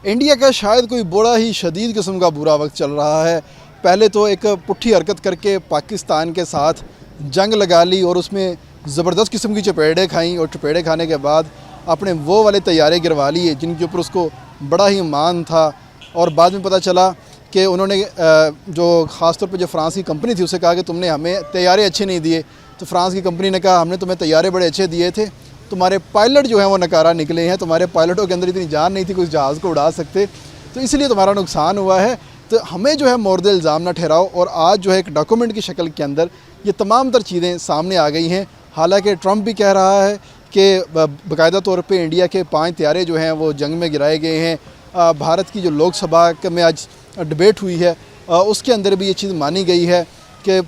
India का शायद कोई बड़ा ही शदीद किस्म का बुरा वक्त चल रहा है। पहले तो एक पुट्ठी हरकत करके पाकिस्तान के साथ जंग लगा ली और उसमें ज़बरदस्त किस्म की चपेड़े खाईं, और चपेड़े खाने के बाद अपने वो वाले तैयारे गिरवा लिए जिनके ऊपर उसको बड़ा ही मान था। और बाद में पता चला कि उन्होंने जो ख़ास तौर पे जो फ्रांस की कंपनी थी उसे कहा कि तुमने हमें तैयारे अच्छे नहीं दिए। तो फ्रांस की कंपनी ने कहा हमने तुम्हें तैयारे बड़े अच्छे दिए थे, तुम्हारे पायलट जो हैं वो नकारा निकले हैं, तुम्हारे पायलटों के अंदर इतनी जान नहीं थी कि उस जहाज़ को उड़ा सकते, तो इसलिए तुम्हारा नुकसान हुआ है। तो हमें जो है मोर्द इल्ज़ाम ना ठहराओ। और आज जो है एक डॉक्यूमेंट की शक्ल के अंदर ये तमाम तर चीज़ें सामने आ गई हैं। हालांकि ट्रंप भी कह रहा है कि बाकायदा तौर पे इंडिया के 5 तैयारे जो हैं वो जंग में गिराए गए हैं। भारत की जो लोकसभा में आज डिबेट हुई है उसके अंदर भी ये चीज़ मानी गई है कि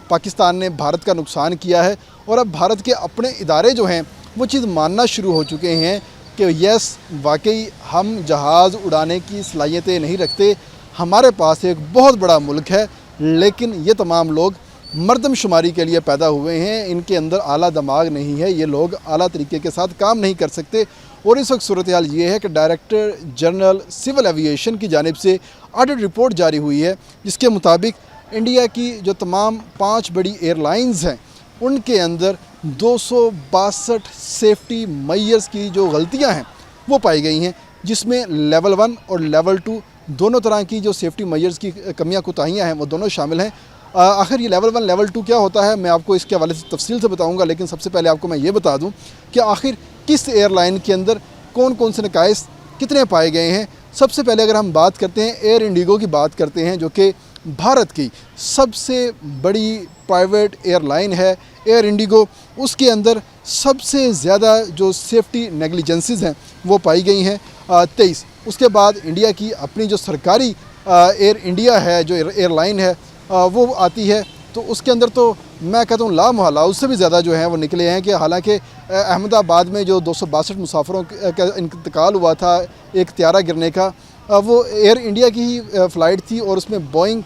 पाकिस्तान ने भारत का नुकसान किया है। और अब भारत के अपने इदारे जो हैं वो चीज़ मानना शुरू हो चुके हैं कि यस वाकई हम जहाज़ उड़ाने की सलाहियतें नहीं रखते, हमारे पास एक बहुत बड़ा मुल्क है, लेकिन ये तमाम लोग मर्दमशुमारी के लिए पैदा हुए हैं, इनके अंदर आला दिमाग नहीं है, ये लोग आला तरीके के साथ काम नहीं कर सकते। और इस वक्त सूरत हाल ये है कि डायरेक्टर जनरल सिविल एविएशन की जानिब से ऑडिट रिपोर्ट जारी हुई है जिसके मुताबिक इंडिया की जो तमाम 5 बड़ी एयरलाइंस हैं उनके अंदर 262 सेफ्टी मेजर्स की जो गलतियां हैं वो पाई गई हैं, जिसमें लेवल 1 और लेवल 2 दोनों तरह की जो सेफ्टी मेजर्स की कमियां कोताहियां हैं वो दोनों शामिल हैं। आखिर ये लेवल 1 लेवल 2 क्या होता है मैं आपको इसके हवाले से तफसील से बताऊंगा, लेकिन सबसे पहले आपको मैं ये बता दूं कि आखिर किस एयरलाइन के अंदर कौन कौन से नकाइस कितने पाए गए हैं। सबसे पहले अगर हम बात करते हैं एयर इंडिगो की बात करते हैं, जो कि भारत की सबसे बड़ी प्राइवेट एयरलाइन है एयर इंडिगो, उसके अंदर सबसे ज़्यादा जो सेफ्टी नेग्लिजेंसेस हैं वो पाई गई हैं 23। उसके बाद इंडिया की अपनी जो सरकारी एयर इंडिया है जो एयरलाइन है वो आती है, तो उसके अंदर तो मैं कहता हूँ लामहला उससे भी ज़्यादा जो है वो निकले हैं। कि हालांकि अहमदाबाद में जो 262 मुसाफिरों का इंतकाल हुआ था एक त्यारा गिरने का, वो एयर इंडिया की ही फ़्लाइट थी और उसमें बोइंग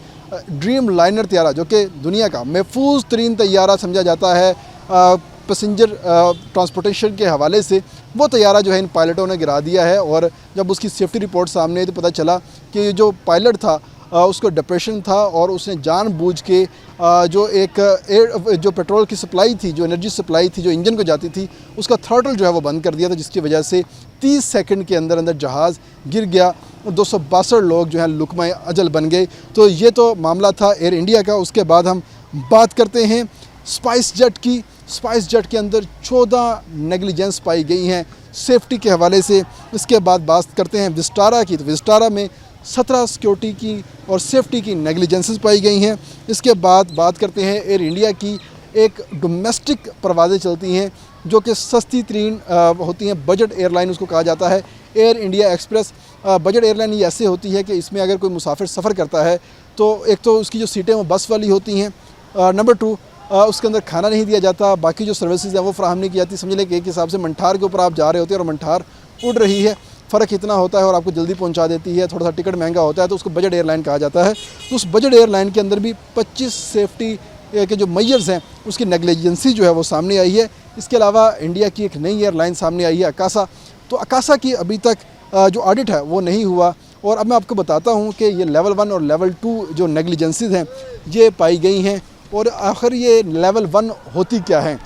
ड्रीम लाइनर त्यारा जो कि दुनिया का महफूज तरीन तैयारा समझा जाता है पैसेंजर ट्रांसपोर्टेशन के हवाले से, वो तैयारा जो है इन पायलटों ने गिरा दिया है। और जब उसकी सेफ्टी रिपोर्ट सामने आई तो पता चला कि जो पायलट था उसको डिप्रेशन था और उसने जानबूझ के जो पेट्रोल की सप्लाई थी, जो एनर्जी सप्लाई थी जो इंजन को जाती थी, उसका थ्रॉटल जो है वो बंद कर दिया था, जिसकी वजह से 30 सेकंड के अंदर अंदर जहाज़ गिर गया और 262 लोग जो हैं लुकमाए अजल बन गए। तो ये तो मामला था एयर इंडिया का। उसके बाद हम बात करते हैं स्पाइस जेट की। स्पाइस जेट के अंदर 14 नेग्लिजेंस पाई गई हैं सेफ्टी के हवाले से। इसके बाद बात करते हैं विस्टारा की, तो विस्टारा में 17 सिक्योरिटी की और सेफ्टी की नेग्लिजेंसेस पाई गई हैं। इसके बाद बात करते हैं एयर इंडिया की। एक डोमेस्टिक परवाज़ें चलती हैं जो कि सस्ती तरीन होती हैं, बजट एयरलाइन उसको कहा जाता है। Air India express budget airline ये ऐसे होती है कि इसमें अगर कोई मुसाफिर सफ़र करता है तो एक तो उसकी जो सीटें वो बस वाली होती हैं, नंबर 2 उसके अंदर खाना नहीं दिया जाता, बाकी जो सर्विसेज हैं वो फराहम नहीं की जाती। समझ लें कि एक हिसाब से मंठार के ऊपर आप जा रहे होते हैं और मंठार उड़ रही है, फ़र्क इतना होता है और आपको जल्दी पहुंचा देती है, थोड़ा सा टिकट महंगा होता है, तो उसको बजट एयरलाइन कहा जाता है। तो उस बजट एयरलाइन के अंदर भी 25 सेफ्टी के जो मेजर्स हैं उसकी नेग्लिजेंसी जो है वो सामने आई है। इसके अलावा इंडिया की एक नई एयरलाइन सामने आई है अकासा। तो अकासा की अभी तक जो ऑडिट है वो नहीं हुआ। और अब मैं आपको बताता हूँ कि ये लेवल 1 और लेवल 2 जो नेग्लिजेंसीज हैं ये पाई गई हैं। और आखिर ये लेवल 1 होती क्या है।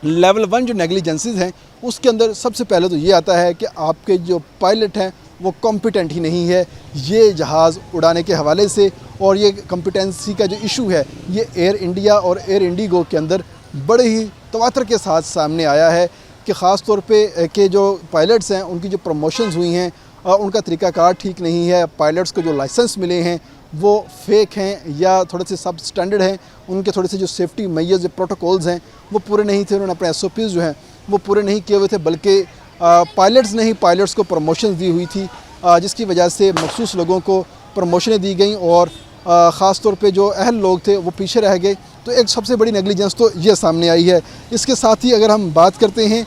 लेवल 1 जो नेग्लिजेंसीज हैं उसके अंदर सबसे पहले तो ये आता है कि आपके जो पायलट हैं वो कॉम्पिटेंट ही नहीं है ये जहाज़ उड़ाने के हवाले से। और ये कॉम्पिटेंसी का जो इशू है ये एयर इंडिया और एयर इंडिगो के अंदर बड़े ही तवातर के साथ सामने आया है कि ख़ास तौर पे कि जो पायलट्स हैं उनकी जो प्रमोशंस हुई हैं उनका तरीक़ाकार ठीक नहीं है। पायलट्स को जो लाइसेंस मिले हैं वो फेक हैं या थोड़े से सब स्टैंडर्ड हैं, उनके थोड़े से जो सेफ्टी मेजर्स प्रोटोकॉल्स हैं वो पूरे नहीं थे, उन्होंने अपने SOPs जो हैं वो पूरे नहीं किए हुए थे, बल्कि पायलट्स ने ही पायलट्स को प्रमोशन दी हुई थी, जिसकी वजह से मखसूस लोगों को प्रमोशनें दी गई और ख़ास तौर पे जो अहल लोग थे वो पीछे रह गए। तो एक सबसे बड़ी नेग्लिजेंस तो ये सामने आई है। इसके साथ ही अगर हम बात करते हैं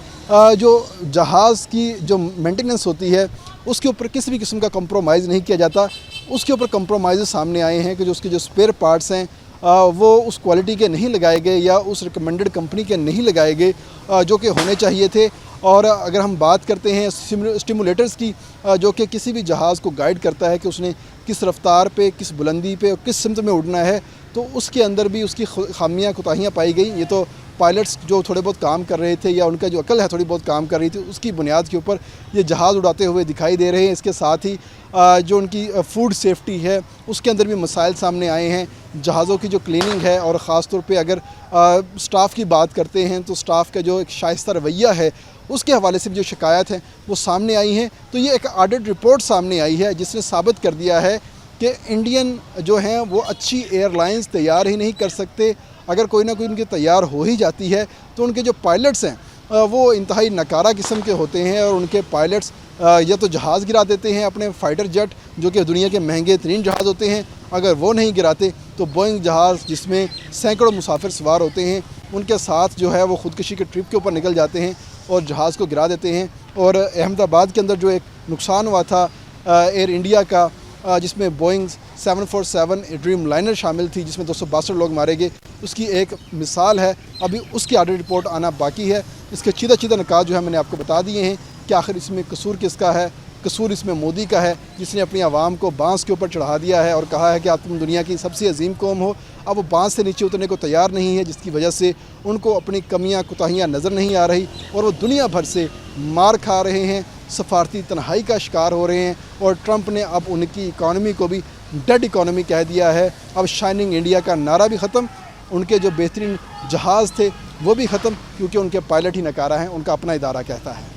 जो जहाज़ की जो मेंटेनेंस होती है उसके ऊपर किसी भी किस्म का कंप्रोमाइज़ नहीं किया जाता। उसके ऊपर कंप्रोमाइज़ सामने आए हैं कि जो उसके जो स्पेयर पार्ट्स हैं वो उस क्वालिटी के नहीं लगाए गए या उस रिकमेंडेड कंपनी के नहीं लगाए गए जो कि होने चाहिए थे। اور اگر ہم بات کرتے ہیں اسٹیمولیٹرز کی جو کہ کسی بھی جہاز کو گائیڈ کرتا ہے کہ اس نے کس رفتار پہ، کس بلندی پہ اور کس سمت میں اڑنا ہے، تو اس کے اندر بھی اس کی خامیاں کوتاہیاں پائی گئیں. یہ تو پائلٹس جو تھوڑے بہت کام کر رہے تھے یا ان کا جو عقل ہے تھوڑی بہت کام کر رہی تھی، اس کی بنیاد کے اوپر یہ جہاز اڑاتے ہوئے دکھائی دے رہے ہیں. اس کے ساتھ ہی جو ان کی فوڈ سیفٹی ہے اس کے اندر بھی مسائل سامنے آئے ہیں. جہازوں کی جو کلیننگ ہے، اور خاص طور پہ اگر سٹاف کی بات کرتے ہیں تو سٹاف کا جو ایک شائستہ رویہ ہے اس کے حوالے سے بھی جو شکایت ہیں وہ سامنے آئی ہیں. تو یہ ایک آڈٹ رپورٹ سامنے آئی ہے جس نے ثابت کر دیا ہے کہ انڈین جو ہیں وہ اچھی ایئر لائنز تیار ہی نہیں کر سکتے. اگر کوئی نہ کوئی ان کی تیار ہو ہی جاتی ہے تو ان کے جو پائلٹس ہیں وہ انتہائی نکارہ قسم کے ہوتے ہیں، اور ان کے پائلٹس یا تو جہاز گرا دیتے ہیں اپنے فائٹر جیٹ جو کہ دنیا کے مہنگے ترین جہاز ہوتے ہیں. اگر وہ نہیں گراتے تو بوئنگ جہاز جس میں سینکڑوں مسافر سوار ہوتے ہیں ان کے ساتھ جو ہے وہ خودکشی کے ٹرپ کے اوپر نکل جاتے ہیں اور جہاز کو گرا دیتے ہیں. اور احمد آباد کے اندر جو ایک نقصان ہوا تھا ایئر انڈیا کا، جس میں بوئنگ 747 ڈریم لائنر شامل تھی جس میں 262 لوگ مارے گئے، اس کی ایک مثال ہے. ابھی اس کی آڈٹ رپورٹ آنا باقی ہے. اس کے چیدہ نکات جو ہے میں نے آپ کو بتا دیے ہیں کہ آخر اس میں قصور کس کا ہے. قصور اس میں مودی کا ہے جس نے اپنی عوام کو بانس کے اوپر چڑھا دیا ہے اور کہا ہے کہ آپ تم دنیا کی سب سے عظیم قوم ہو. اب وہ بانس سے نیچے اترنے کو تیار نہیں ہے، جس کی وجہ سے ان کو اپنی کمیاں کوتاہیاں نظر نہیں آ رہی اور وہ دنیا بھر سے مار کھا رہے ہیں، سفارتی تنہائی کا شکار ہو رہے ہیں. اور ٹرمپ نے اب ان کی اکانومی کو بھی ڈیڈ اکانومی کہہ دیا ہے. اب شائننگ انڈیا کا نعرہ بھی ختم، ان کے جو بہترین جہاز تھے وہ بھی ختم، کیونکہ ان کے پائلٹ ہی نکارہ ہیں، ان کا اپنا ادارہ کہتا ہے.